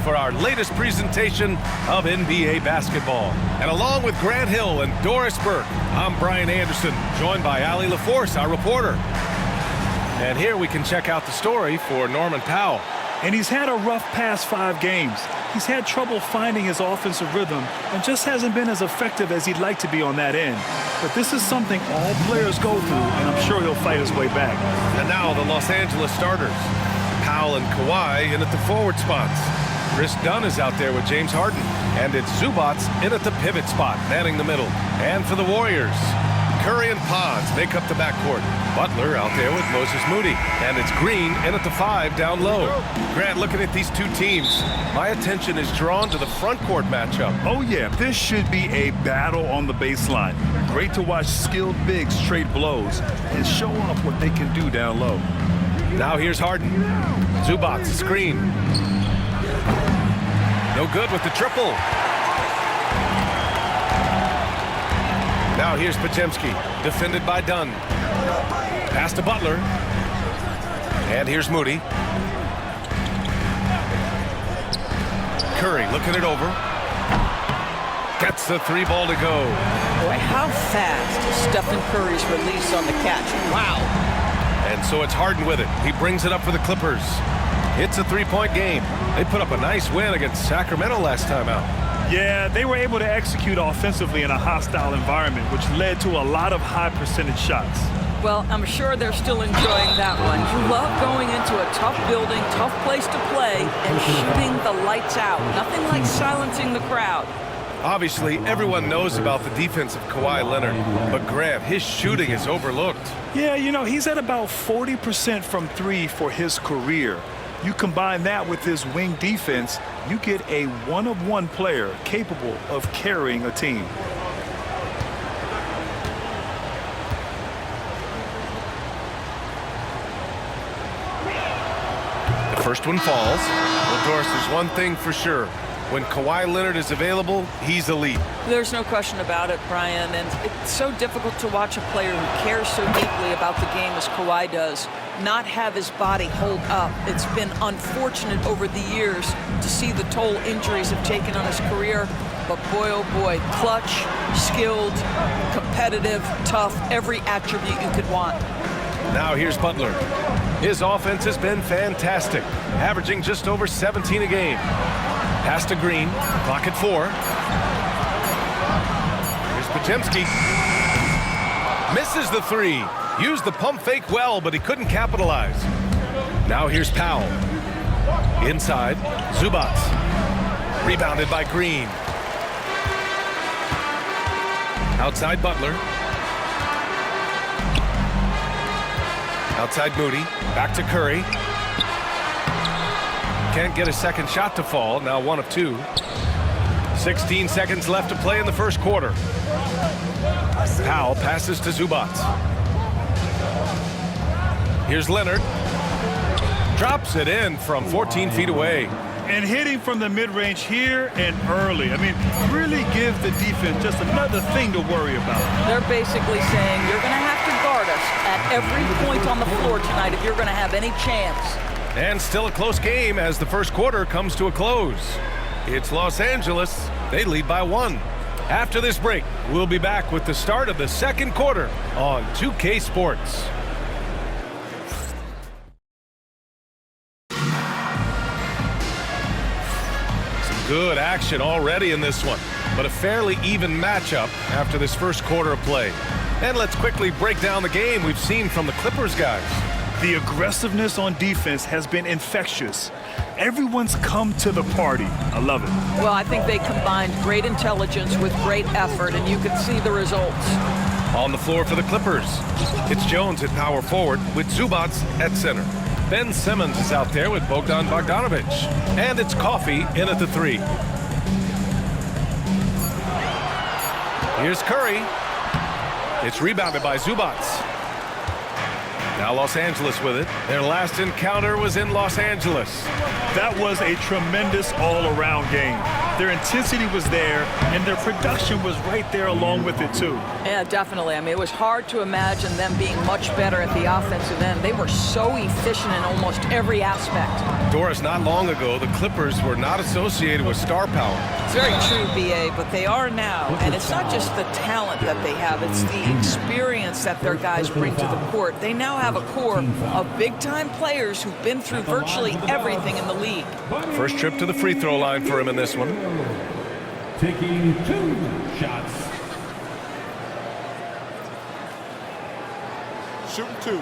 for our latest presentation of NBA basketball. And along with Grant Hill and Doris Burke, I'm Brian Anderson, joined by Allie LaForce, our reporter. And here we can check out the story for Norman Powell. And he's had a rough past 5 games. He's had trouble finding his offensive rhythm and just hasn't been as effective as he'd like to be on that end. But this is something all players go through, and I'm sure he'll fight his way back. And now the Los Angeles starters. Powell and Kawhi in at the forward spots. Chris Dunn is out there with James Harden. And it's Zubats in at the pivot spot, manning the middle. And for the Warriors, Curry and Pons make up the backcourt. Butler out there with Moses Moody. And it's Green in at the 5 down low. Grant, looking at these two teams, my attention is drawn to the front court matchup. Oh yeah, this should be a battle on the baseline. Great to watch skilled bigs trade blows and show off what they can do down low. Now here's Harden. Zubats screen. No good with the triple. Now here's Podziemski, defended by Dunn. Pass to Butler. And here's Moody. Curry looking it over. Gets the 3 ball to go. Boy, how fast is Stephen Curry's release on the catch. Wow. And so it's Harden with it. He brings it up for the Clippers. It's a 3-point game. They put up a nice win against Sacramento last time out. Yeah, they were able to execute offensively in a hostile environment, which led to a lot of high percentage shots. Well, I'm sure they're still enjoying that one. You love going into a tough building, tough place to play, and shooting the lights out. Nothing like silencing the crowd. Obviously, everyone knows about the defense of Kawhi Leonard, but Grant, his shooting is overlooked. Yeah, you know, he's at about 40% from 3 for his career. You combine that with his wing defense, you get a one-of-one player capable of carrying a team. The first one falls. Well, Doris, there's one thing for sure. When Kawhi Leonard is available, he's elite. There's no question about it, Brian, and it's so difficult to watch a player who cares so deeply about the game as Kawhi does not have his body hold up. It's been unfortunate over the years to see the toll injuries have taken on his career, but boy, oh boy, clutch, skilled, competitive, tough, every attribute you could want. Now here's Butler. His offense has been fantastic, averaging just over 17 a game. Pass to Green, clock at 4. Here's Podziemski. Misses the 3. Used the pump fake well, but he couldn't capitalize. Now here's Powell. Inside, Zubats. Rebounded by Green. Outside Butler. Outside Moody. Back to Curry. Can't get a second shot to fall. Now 1 of 2. 16 seconds left to play in the first quarter. Powell passes to Zubats. Here's Leonard. Drops it in from 14 feet away. And hitting from the mid-range here and early. I mean, really give the defense just another thing to worry about. They're basically saying you're going to have to guard us at every point on the floor tonight if you're going to have any chance. And still a close game as the first quarter comes to a close. It's Los Angeles. They lead by 1. After this break, we'll be back with the start of the second quarter on 2K Sports. Some good action already in this one, but a fairly even matchup after this first quarter of play. And let's quickly break down the game we've seen from the Clippers guys. The aggressiveness on defense has been infectious. Everyone's come to the party. I love it. Well, I think they combined great intelligence with great effort, and you can see the results. On the floor for the Clippers, it's Jones at power forward with Zubats at center. Ben Simmons is out there with Bogdan Bogdanovic. And it's Coffey in at the 3. Here's Curry. It's rebounded by Zubats. Now Los Angeles with it. Their last encounter was in Los Angeles. That was a tremendous all-around game. Their intensity was there, and their production was right there along with it, too. Yeah, definitely. I mean, it was hard to imagine them being much better at the offensive end. They were so efficient in almost every aspect. Doris, not long ago, the Clippers were not associated with star power. It's very true, B.A., but they are now. And it's not just the talent that they have, it's the experience that their guys bring to the court. They now have a core of big-time players who've been through virtually everything in the league. First trip to the free throw line for him in this one. Taking 2 shots. Shooting 2.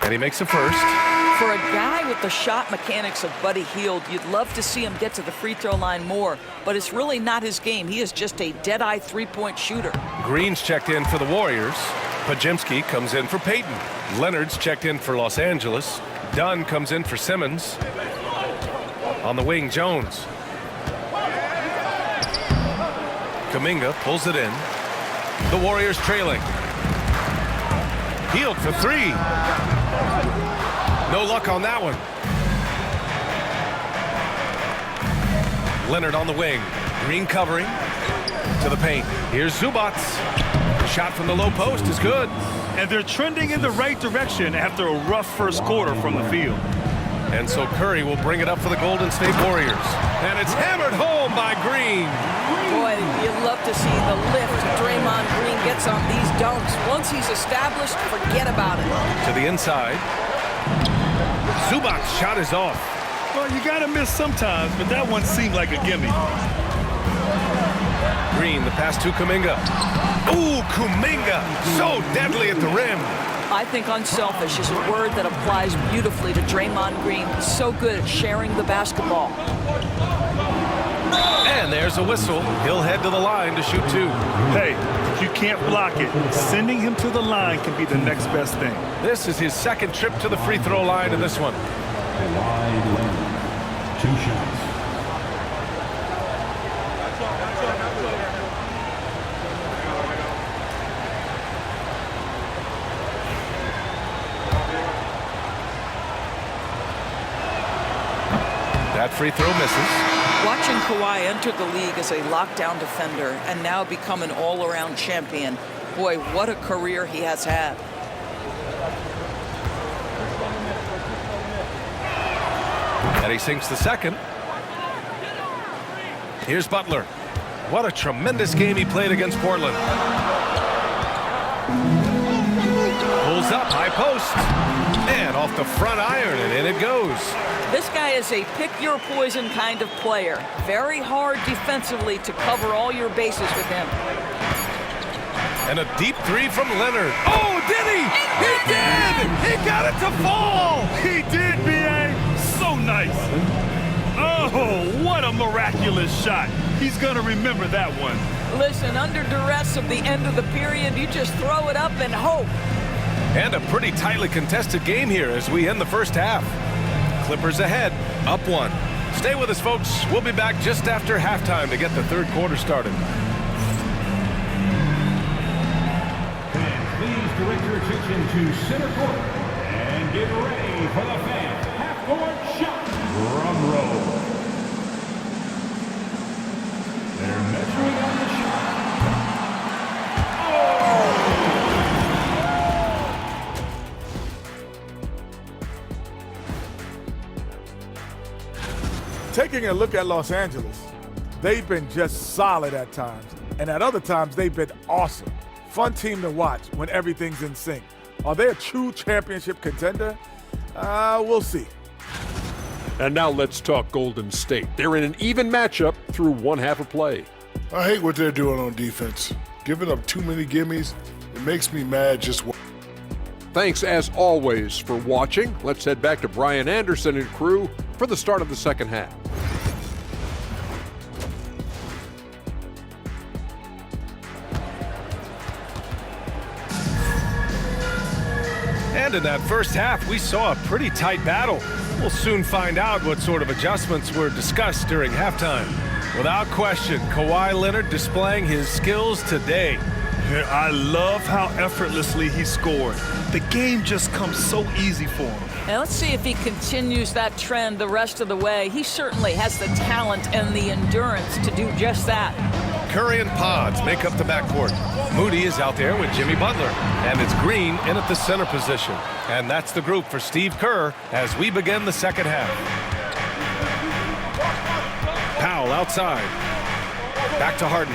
And he makes a first. For a guy with the shot mechanics of Buddy Hield, you'd love to see him get to the free throw line more, but it's really not his game. He is just a dead-eye three-point shooter. Green's checked in for the Warriors. Pajimski comes in for Peyton. Leonard's checked in for Los Angeles. Dunn comes in for Simmons. On the wing, Jones. Kuminga pulls it in. The Warriors trailing. Hield for 3. No luck on that one. Leonard on the wing. Green covering. To the paint. Here's Zubats. Shot from the low post is good. And they're trending in the right direction after a rough first quarter from the field. And so Curry will bring it up for the Golden State Warriors. And it's hammered home by Green. Boy, you'd love to see the lift Draymond Green gets on these dunks. Once he's established, forget about it. To the inside. Zubac's shot is off. Well, you got to miss sometimes, but that one seemed like a gimme. Green, the pass to Kuminga. Ooh, Kuminga, so deadly at the rim. I think unselfish is a word that applies beautifully to Draymond Green. He's so good at sharing the basketball. And there's a whistle. He'll head to the line to shoot 2. Hey, if you can't block it, sending him to the line can be the next best thing. This is his second trip to the free throw line in this one. Wide Leonard. 2 shots. That free throw misses. Watching Kawhi enter the league as a lockdown defender and now become an all-around champion, boy, what a career he has had. And he sinks the second. Here's Butler. What a tremendous game he played against Portland. Pulls up, high post. And off the front iron, and in it goes. This guy is a pick-your-poison kind of player. Very hard defensively to cover all your bases with him. And a deep 3 from Leonard. Oh, did he? He did! He got it to fall! He did, B.A. So nice. Oh, what a miraculous shot. He's going to remember that one. Listen, under duress of the end of the period, you just throw it up and hope. And a pretty tightly contested game here as we end the first half. Clippers ahead, up 1. Stay with us, folks. We'll be back just after halftime to get the third quarter started. Fans, please direct your attention to center court and get ready for the fan half-court shot. Drum roll. They're measuring on the shot. Taking a look at Los Angeles, they've been just solid at times, and at other times they've been awesome. Fun team to watch when everything's in sync. Are they a true championship contender? We'll see. And now let's talk Golden State. They're in an even matchup through one half of play. I hate what they're doing on defense. Giving up too many gimmies, it makes me mad just Thanks, as always, for watching. Let's head back to Brian Anderson and crew for the start of the second half. And in that first half, we saw a pretty tight battle. We'll soon find out what sort of adjustments were discussed during halftime. Without question, Kawhi Leonard displaying his skills today. I love how effortlessly he scored. The game just comes so easy for him. And let's see if he continues that trend the rest of the way. He certainly has the talent and the endurance to do just that. Curry and Pods make up the backcourt. Moody is out there with Jimmy Butler. And it's Green in at the center position. And that's the group for Steve Kerr as we begin the second half. Powell outside. Back to Harden.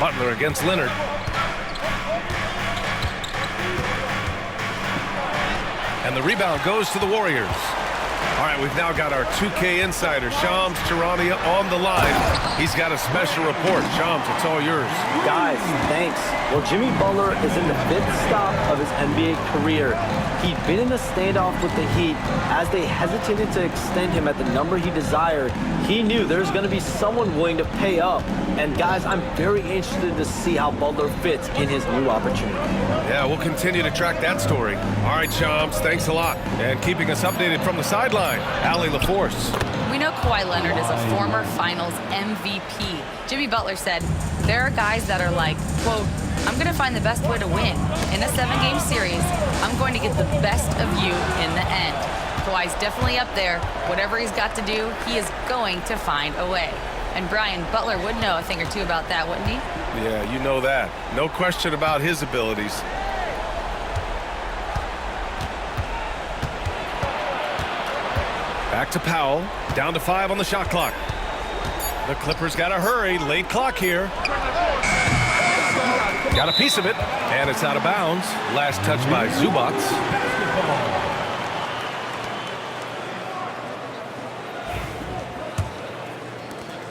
Butler against Leonard. And the rebound goes to the Warriors. All right, we've now got our 2K insider, Shams Charania, on the line. He's got a special report. Shams, it's all yours. Guys, thanks. Well, Jimmy Butler is in the 5th stop of his NBA career. He'd been in a standoff with the Heat. As they hesitated to extend him at the number he desired, he knew there's going to be someone willing to pay up. And guys, I'm very interested to see how Butler fits in his new opportunity. Yeah, we'll continue to track that story. All right, Shams, thanks a lot. And keeping us updated from the sideline, Allie LaForce. We know Kawhi Leonard is a former Finals MVP. Jimmy Butler said, there are guys that are like, quote, I'm going to find the best way to win. In a 7-game series, I'm going to get the best of you in the end. Kawhi's definitely up there. Whatever he's got to do, he is going to find a way. And Brian, Butler would know a thing or two about that, wouldn't he? Yeah, you know that. No question about his abilities. Back to Powell. Down to 5 on the shot clock. The Clippers got to hurry. Late clock here. Got a piece of it, and it's out of bounds. Last touch by Zubats.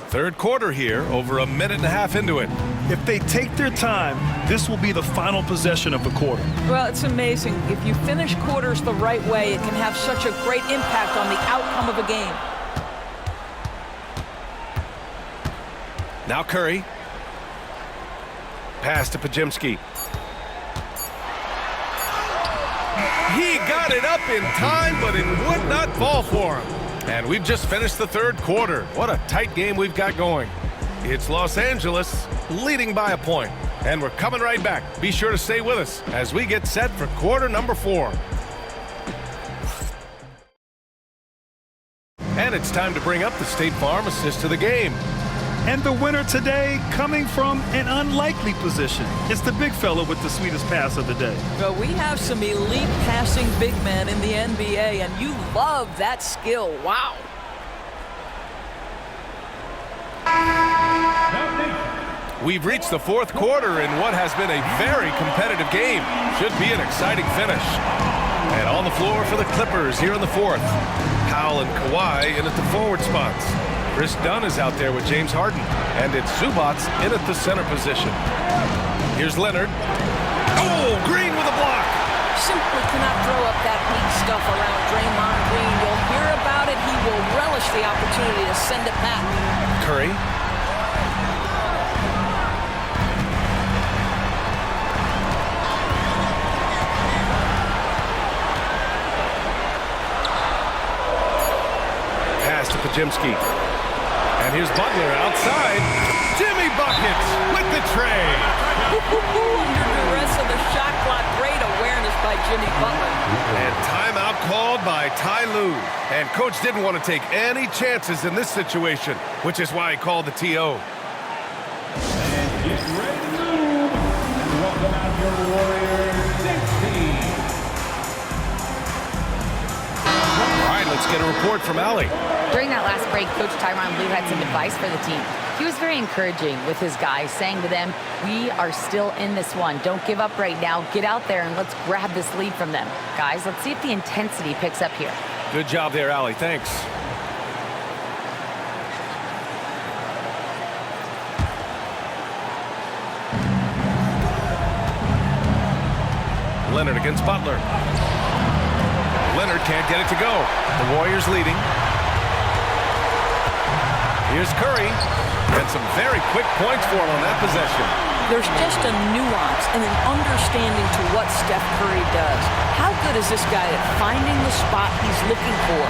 Third quarter here, over a minute and a half into it. If they take their time, this will be the final possession of the quarter. Well, it's amazing. If you finish quarters the right way, it can have such a great impact on the outcome of a game. Now Curry. Pass to Pajemski. He got it up in time, but it would not fall for him. And we've just finished the third quarter. What a tight game we've got going. It's Los Angeles leading by a point. And we're coming right back. Be sure to stay with us as we get set for quarter number 4. And it's time to bring up the State Farm assist to the game. And the winner today coming from an unlikely position. It's the big fella with the sweetest pass of the day. Well, we have some elite passing big men in the NBA, and you love that skill. Wow. We've reached the fourth quarter in what has been a very competitive game. Should be an exciting finish. And on the floor for the Clippers here in the fourth. Powell and Kawhi in at the forward spots. Chris Dunn is out there with James Harden. And it's Zubats in at the center position. Here's Leonard. Oh, Green with a block. Simply cannot throw up that weak stuff around Draymond Green. You'll hear about it. He will relish the opportunity to send it back. Curry. Pass to Pajemski. And here's Butler outside. Jimmy buckets with the tray. Under duress of the shot clock. Great awareness by Jimmy Butler. And timeout called by Ty Lue. And coach didn't want to take any chances in this situation, which is why he called the TO. And get ready to move. And welcome out your Warriors 16. All right, let's get a report from Allie. During that last break, Coach Tyronn Lue had some advice for the team. He was very encouraging with his guys, saying to them, we are still in this one. Don't give up right now. Get out there and let's grab this lead from them. Guys, let's see if the intensity picks up here. Good job there, Allie. Thanks. Leonard against Butler. Leonard can't get it to go. The Warriors leading. Here's Curry. And some very quick points for him on that possession. There's just a nuance and an understanding to what Steph Curry does. How good is this guy at finding the spot he's looking for?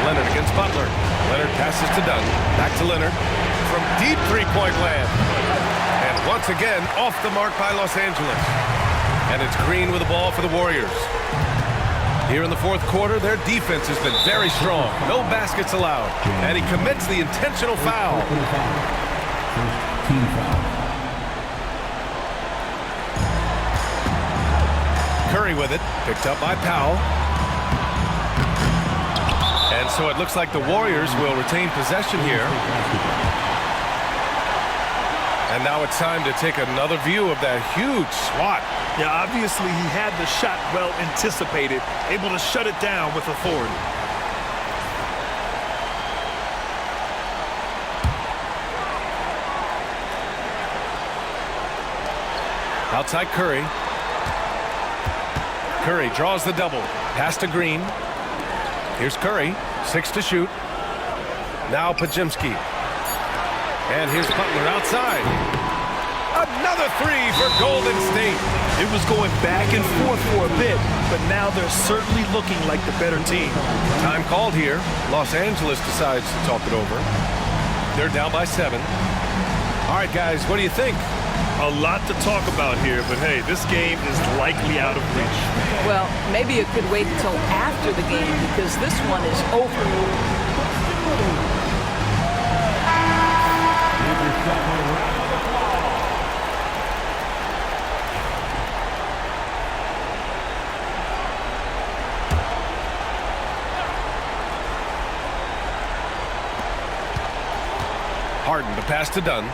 Leonard against Butler. Leonard passes to Dunn. Back to Leonard from deep three-point land. And once again, off the mark by Los Angeles. And it's Green with the ball for the Warriors. Here in the fourth quarter, their defense has been very strong. No baskets allowed. And he commits the intentional foul. Team foul. Curry with it. Picked up by Powell. And so it looks like the Warriors will retain possession here. And now it's time to take another view of that huge swat. Yeah, obviously he had the shot well anticipated, able to shut it down with authority. Outside Curry. Curry draws the double. Pass to Green. Here's Curry. 6 to shoot. Now Pajimski. And here's Butler outside. Another three for Golden State. It was going back and forth for a bit, but now they're certainly looking like the better team. Time called here. Los Angeles decides to talk it over. They're down by 7. All right, guys, what do you think? A lot to talk about here, but hey, this game is likely out of reach. Well, maybe it could wait until after the game because this one is over. Harden to pass to Dunn.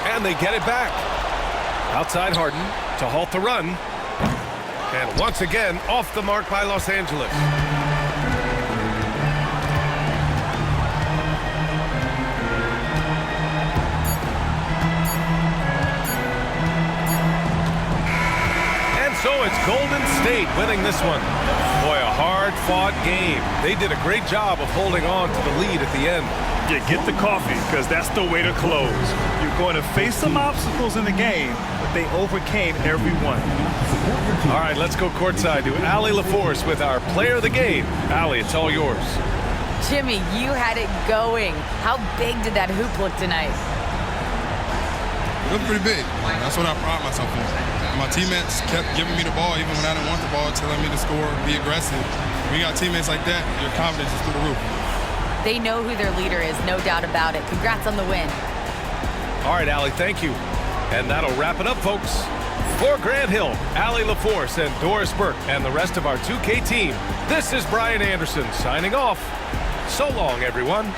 And they get it back. Outside Harden to halt the run. And once again, off the mark by Los Angeles. And so it's Golden State winning this one. Boy, a hard-fought game. They did a great job of holding on to the lead at the end. Yeah, get the coffee, because that's the way to close. You're going to face some obstacles in the game, but they overcame every one. All right, let's go courtside to Allie LaForce with our player of the game. Allie, it's all yours. Jimmy, you had it going. How big did that hoop look tonight? It looked pretty big. That's what I pride myself in. My teammates kept giving me the ball even when I didn't want the ball, telling me to score, be aggressive. When you got teammates like that, your confidence is through the roof. They know who their leader is, no doubt about it. Congrats on the win. All right, Allie, thank you. And that'll wrap it up, folks. For Grant Hill, Allie LaForce, and Doris Burke, and the rest of our 2K team, this is Brian Anderson signing off. So long, everyone.